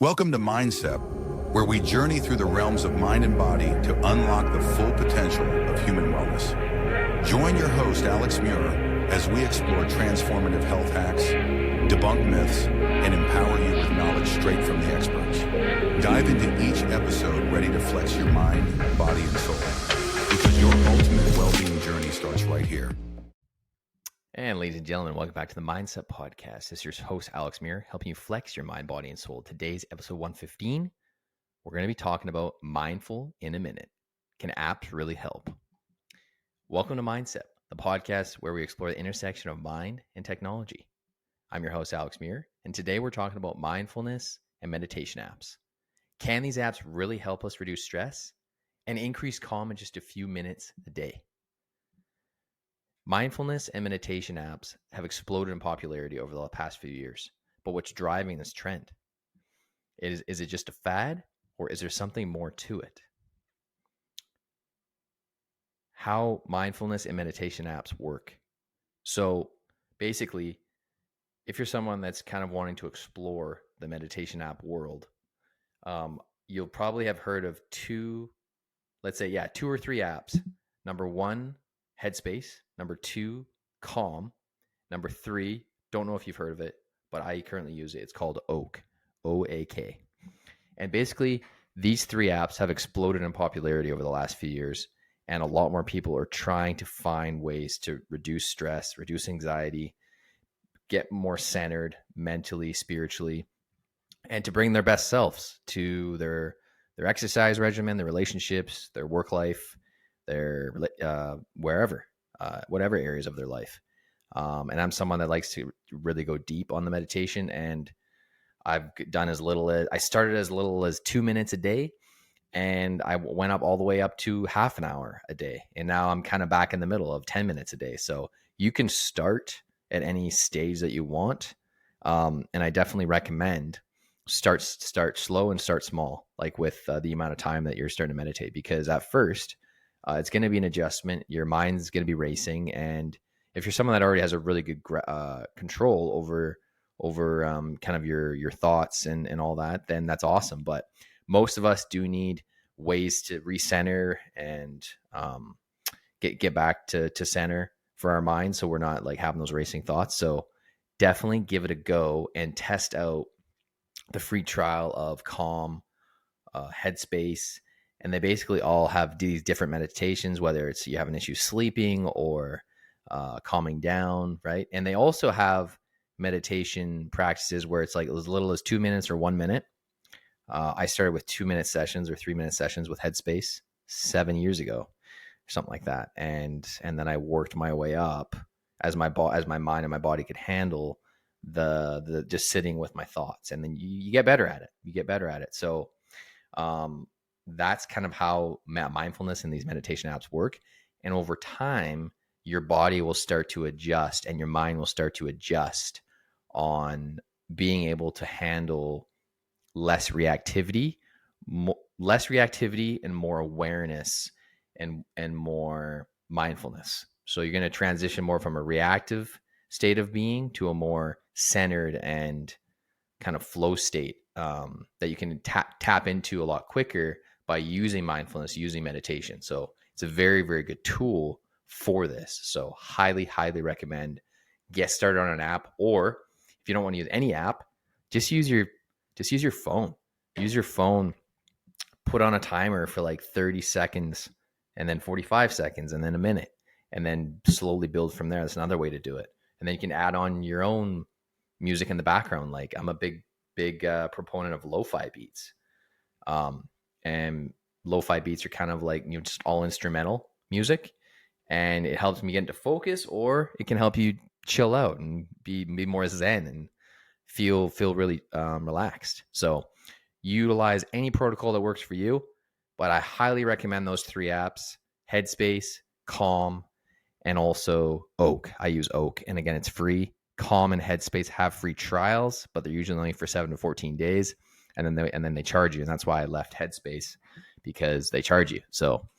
Welcome to MindCep, where we journey through the realms of mind and body to unlock the full potential of human wellness. Join your host, Alex Muir, as we explore transformative health hacks, debunk myths, and empower you with knowledge straight from the experts. Dive into each episode ready to flex your mind, body, and soul, because your ultimate well-being journey starts right here. And ladies and gentlemen, welcome back to the MindCep Podcast. This is your host, Alex Muir, helping you flex your mind, body, and soul. Today's episode 115, we're going to be talking about mindful in a minute. Can apps really help? Welcome to MindCep, the podcast where we explore the intersection of mind and technology. I'm your host, Alex Muir, and today we're talking about mindfulness and meditation apps. Can these apps really help us reduce stress and increase calm in just a few minutes a day? Mindfulness and meditation apps have exploded in popularity over the past few years, but what's driving this trend? Is it just a fad, or is there something more to it? How mindfulness and meditation apps work. So basically, if you're someone that's kind of wanting to explore the meditation app world, you'll probably have heard of two or three apps. Number one, Headspace. Number two, Calm. Number three, don't know if you've heard of it, but I currently use it. It's called Oak, O-A-K. And basically, these three apps have exploded in popularity over the last few years, and a lot more people are trying to find ways to reduce stress, reduce anxiety, get more centered mentally, spiritually, and to bring their best selves to their exercise regimen, their relationships, their work life, their whatever areas of their life. And I'm someone that likes to really go deep on the meditation, and I started as little as 2 minutes a day, and I went up all the way up to half an hour a day. And now I'm kind of back in the middle of 10 minutes a day. So you can start at any stage that you want. And I definitely recommend start slow and start small, like with the amount of time that you're starting to meditate, because at first, it's going to be an adjustment. Your mind's going to be racing. And if you're someone that already has a really good control over kind of your thoughts and all that, then that's awesome. But most of us do need ways to recenter and get back to center for our mind, so we're not like having those racing thoughts. So definitely give it a go and test out the free trial of Calm, Headspace. And they basically all have these different meditations, whether it's you have an issue sleeping or calming down, right? And they also have meditation practices where it's like as little as 2 minutes or 1 minute. I started with 2 minute sessions or 3 minute sessions with Headspace 7 years ago, something like that. And then I worked my way up as my mind and my body could handle the just sitting with my thoughts. And then you get better at it. So, that's kind of how mindfulness and these meditation apps work. And over time, your body will start to adjust and your mind will start to adjust on being able to handle less reactivity and more awareness and more mindfulness. So you're going to transition more from a reactive state of being to a more centered and kind of flow state that you can tap into a lot quicker by using mindfulness, using meditation. So it's a very, very good tool for this. So highly, highly recommend get started on an app, or if you don't want to use any app, just use your phone. Use your phone, put on a timer for like 30 seconds and then 45 seconds and then a minute, and then slowly build from there. That's another way to do it. And then you can add on your own music in the background. Like I'm a big proponent of lo-fi beats. And lo-fi beats are kind of like, just all instrumental music, and it helps me get into focus, or it can help you chill out and be more zen and feel really relaxed. So utilize any protocol that works for you, but I highly recommend those three apps: Headspace, Calm, and also Oak. I use Oak, and again, it's free. Calm and Headspace have free trials, but they're usually only for 7 to 14 days. And then they charge you. And that's why I left Headspace, because they charge you. So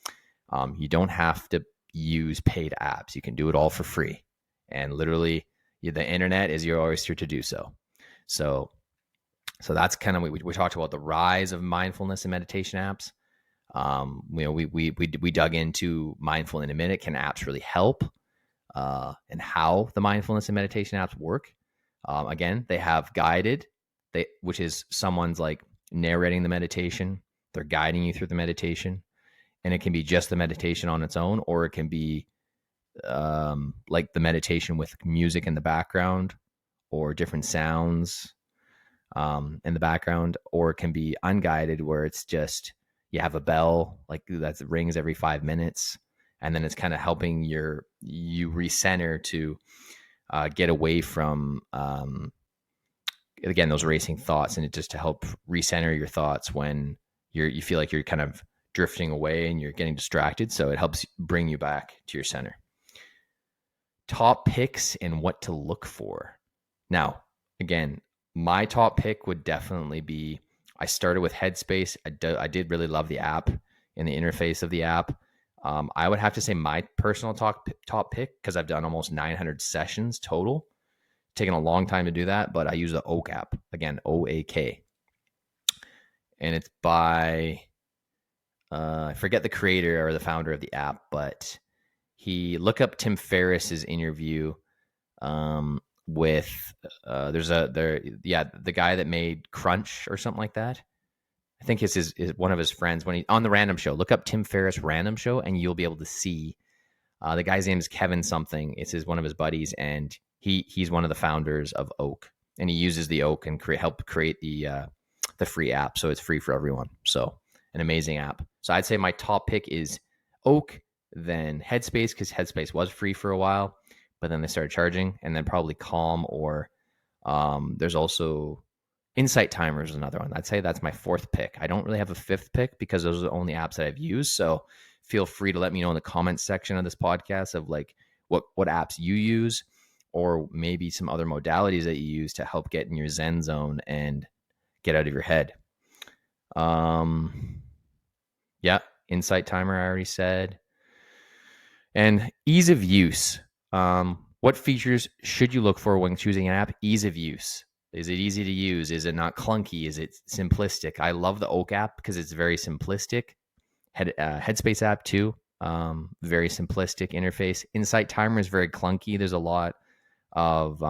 you don't have to use paid apps. You can do it all for free. And literally the internet is your oyster to do so. So So that's kind of, we talked about the rise of mindfulness and meditation apps. We dug into Mindful in a Minute. Can apps really help? And how the mindfulness and meditation apps work. Again, they have guided, which is someone's like narrating the meditation. They're guiding you through the meditation, and it can be just the meditation on its own, or it can be like the meditation with music in the background or different sounds in the background, or it can be unguided where it's just, you have a bell like that rings every 5 minutes. And then it's kind of helping you recenter to get away from, again, those racing thoughts, and it just to help recenter your thoughts when you feel like you're kind of drifting away and you're getting distracted. So it helps bring you back to your center. Top picks and what to look for. Now, again, my top pick would definitely be, I started with Headspace. I did really love the app and the interface of the app. I would have to say my personal top pick, because I've done almost 900 sessions total. Taken a long time to do that, but I use the Oak app. Again, OAK. And it's by, I forget the creator or the founder of the app, but look up Tim Ferriss's interview with, the guy that made Crunch or something like that. I think it's one of his friends when on the Random Show. Look up Tim Ferriss Random Show, and you'll be able to see. The guy's name is Kevin something. It's one of his buddies, and he's one of the founders of Oak, and he uses the Oak and help create the free app, so it's free for everyone. So an amazing app. So I'd say my top pick is Oak, then Headspace, because Headspace was free for a while, but then they started charging, and then probably Calm, or there's also Insight Timer is another one. I'd say that's my fourth pick. I don't really have a fifth pick because those are the only apps that I've used. So feel free to let me know in the comments section of this podcast of like what apps you use, or maybe some other modalities that you use to help get in your Zen zone and get out of your head. Insight Timer, I already said. And ease of use. What features should you look for when choosing an app? Ease of use. Is it easy to use? Is it not clunky? Is it simplistic? I love the Oak app because it's very simplistic. Headspace app too. Very simplistic interface. Insight Timer is very clunky. There's a lot of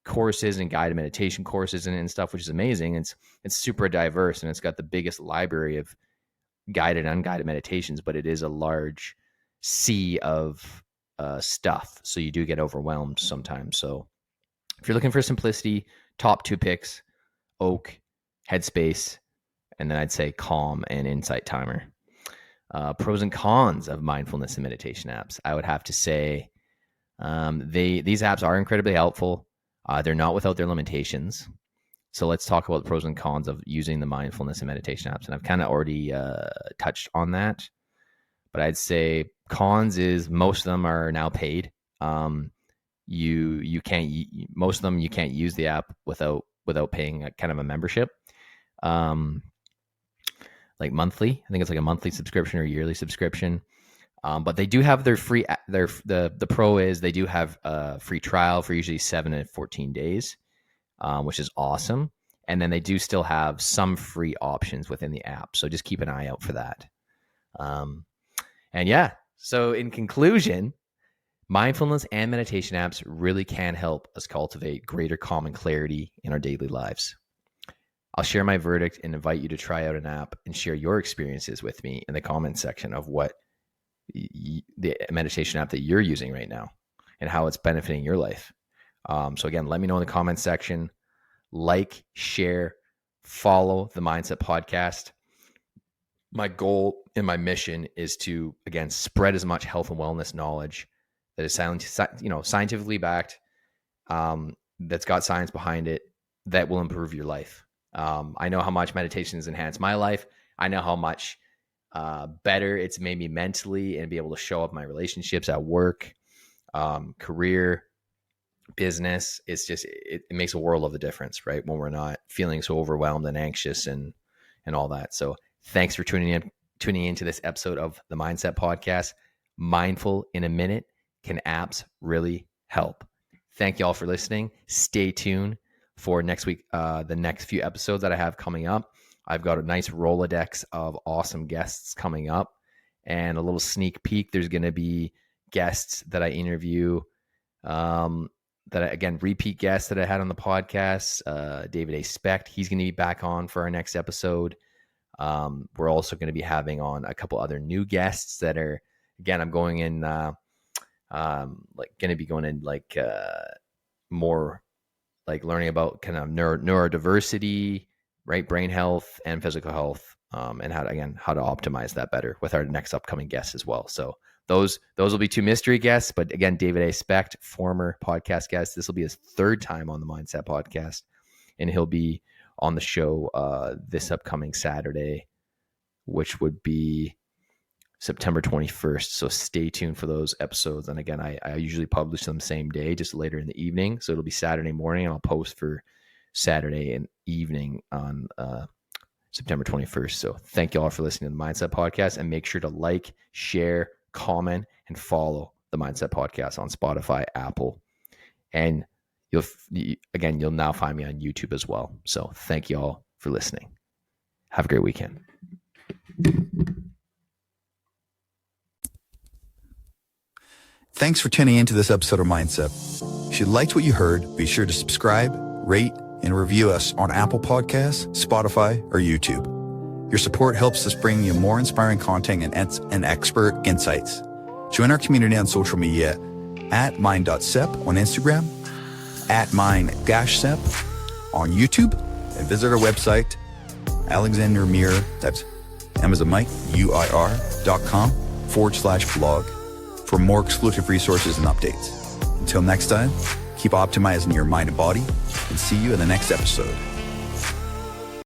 courses and guided meditation courses and stuff, which is amazing. It's super diverse, and it's got the biggest library of guided and unguided meditations, but it is a large sea of stuff. So you do get overwhelmed sometimes. So if you're looking for simplicity, top two picks, Oak, Headspace, and then I'd say Calm and Insight Timer. Pros and cons of mindfulness and meditation apps. I would have to say these apps are incredibly helpful. They're not without their limitations. So let's talk about the pros and cons of using the mindfulness and meditation apps. And I've kind of already touched on that. But I'd say cons is most of them are now paid. You can't, most of them you can't use the app without paying kind of a membership, like monthly. I think it's like a monthly subscription or yearly subscription. But they do have their free. The pro is they do have a free trial for usually 7 to 14 days, which is awesome. And then they do still have some free options within the app. So just keep an eye out for that. So in conclusion, mindfulness and meditation apps really can help us cultivate greater calm and clarity in our daily lives. I'll share my verdict and invite you to try out an app and share your experiences with me in the comments section of what the meditation app that you're using right now and how it's benefiting your life. So again, let me know in the comments section. Like, share, follow the MindCep Podcast. My goal and my mission is to, again, spread as much health and wellness knowledge that is scientifically backed, that's got science behind it, that will improve your life. I know how much meditation has enhanced my life. I know how much better it's made me mentally and be able to show up my relationships at work, career, business. It's just, it makes a world of a difference, right? When we're not feeling so overwhelmed and anxious and all that. So thanks for tuning into this episode of the MindCep Podcast. Mindful in a Minute. Can apps really help? Thank you all for listening. Stay tuned. for next week, the next few episodes that I have coming up. I've got a nice Rolodex of awesome guests coming up, and a little sneak peek. There's going to be guests that I interview, repeat guests that I had on the podcast. David A. Specht, he's going to be back on for our next episode. We're also going to be having on a couple other new guests that are, again, I'm going in, more like learning about kind of neurodiversity, right? Brain health and physical health, and how to optimize that better with our next upcoming guests as well. So those will be 2 mystery guests, but again, David A. Specht, former podcast guest. This will be his 3rd time on the MindCep podcast, and he'll be on the show this upcoming Saturday, which would be September 21st. So stay tuned for those episodes. And again, I usually publish them same day, just later in the evening. So it'll be Saturday morning, and I'll post for Saturday and evening on September 21st. So thank you all for listening to the MindCep Podcast, and make sure to like, share, comment, and follow the MindCep Podcast on Spotify, Apple, and you'll now find me on YouTube as well. So thank you all for listening. Have a great weekend. Thanks for tuning into this episode of MindCep. If you liked what you heard, be sure to subscribe, rate, and review us on Apple Podcasts, Spotify, or YouTube. Your support helps us bring you more inspiring content and expert insights. Join our community on social media at mind.cep on Instagram, at mind-cep on YouTube, and visit our website, Alexander Muir, that's Amazon Mike, UIR.com/blog for more exclusive resources and updates. Until next time, keep optimizing your mind and body, and see you in the next episode.